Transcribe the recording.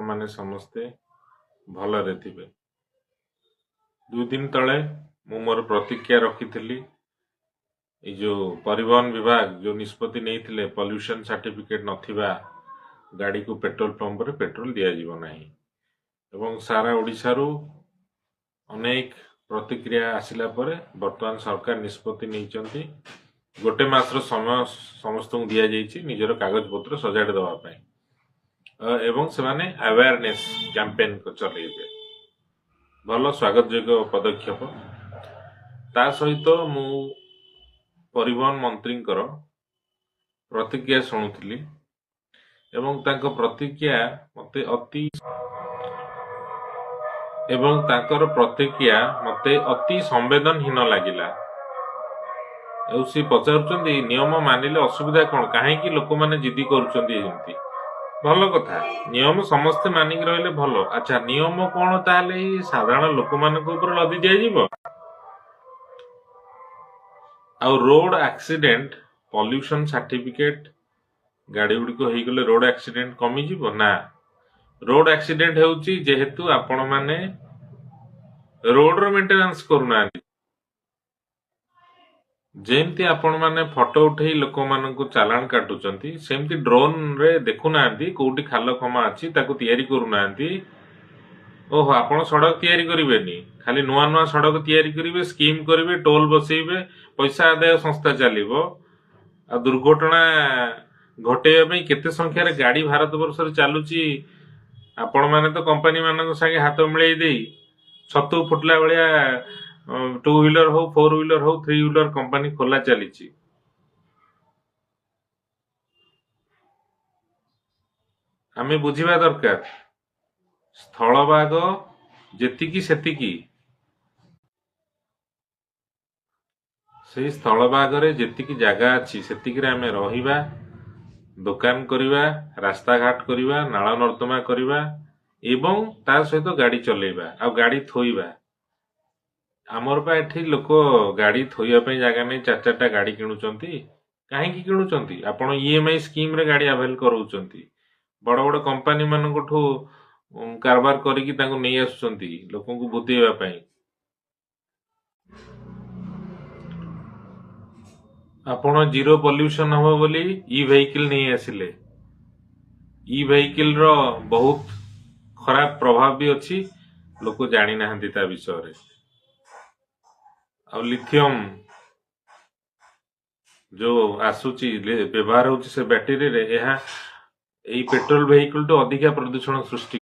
माने समस्ते भलरे थिबे। 2 दिन तले मु मोर प्रतिक्रिया रखी जो परिवहन विभाग जो निष्पत्ति नहीं पॉल्यूशन सर्टिफिकेट नथिबा गाड़ी को पेट्रोल पंप रे पेट्रोल दिया जीव नाही एवं सारा ओडिशा रु अनेक प्रतिक्रिया आसिला परे वर्तमान सरकार निष्पत्ति नहीं गोटे मासर समय समस्त दिया जाइए निजर कागज पत्र सजाड़ दवापाई एवं से माने अवेयरनेस कैंपेन को चलेबे भल स्वागत योग्य पदक्षेप। ता सहित मु परिवहन मंत्री प्रतिक्रिया शुणुली एवं तांको प्रतिक्रिया मते अति संवेदनहीन लगिला। सी पचारुचंदी नियम मानिले असुविधा कौन कहीं लोक मैंने जिद्दी करुचंदी भल कथा नियम समस्ते मानिक रहिले भल। अच्छा नियम कौन ताले साधारण लोक मानक ऊपर लदी दिया आ रोड एक्सीडेंट पॉल्यूशन सर्टिफिकेट गाड़ी गुड़िक हो गले रोड एक्सीडेंट कमी जीवो ना। रोड एक्सीडेंट होउची जेहेतु आपण माने रोड रो मेंटेनेंस करूना जेमती आपण माने फोटो उठे लोक मानक चालान काटुचंती सेमती ड्रोन रे देखुना कोउटी खाल खमा अछि ताको तयारी करूना। ओहो आपण सड़क तयारी करिवेनी खाली नुआ नुआ सड़क तयारी करिवे स्कीम करिवे टोल बसैबे पैसा आदाय संस्था चलिबो आ दुर्घटना घटेबा पई केते संख्या रे गाड़ी भारत वर्ष रे चालुची। आपण माने तो कंपनी मानक संगे हाथ मिलाई देई छतु फुटला बलिया 2 व्हीलर हो 4 व्हीलर हो 3 व्हीलर कंपनी खोला चली। आमे बुझिबा दरकार स्थलभाग जेतिकी सेतिकी से स्थलभाग रे जेतिकी जगह अच्छी सेतिकी रे आमे रहिबा दुकान करिबा रास्ता घाट करिबा नाला नर्दमा करिबा एवं ता सहित गाड़ी चलेबा आ गाड़ी थोइबा। आमर पा एठी लोक गाड़ी थोइबा पई जगह नहीं 4-4टा गाड़ी किणुचंती काहेकि किणुचंती आपण ईएमआई स्कीम रे गाड़ी अवेल करूचंती बड़ बड़ कंपनी मानकठू कारबार करिकी तांको नै आसुचंती लोकंकु बुतेइबा पई। आपण जीरो पॉल्यूशन हो बोली ई व्हीकल नहीं आसिले ई व्हीकल रो बहुत खराब प्रभाव भी अच्छी लोक जानी नाहंती ता विषय रे। आ लिथियम जो आसुची व्यवहार होची से बैटरी रे एहा एई पेट्रोल व्हीकल तो अधिका प्रदूषण सृष्टि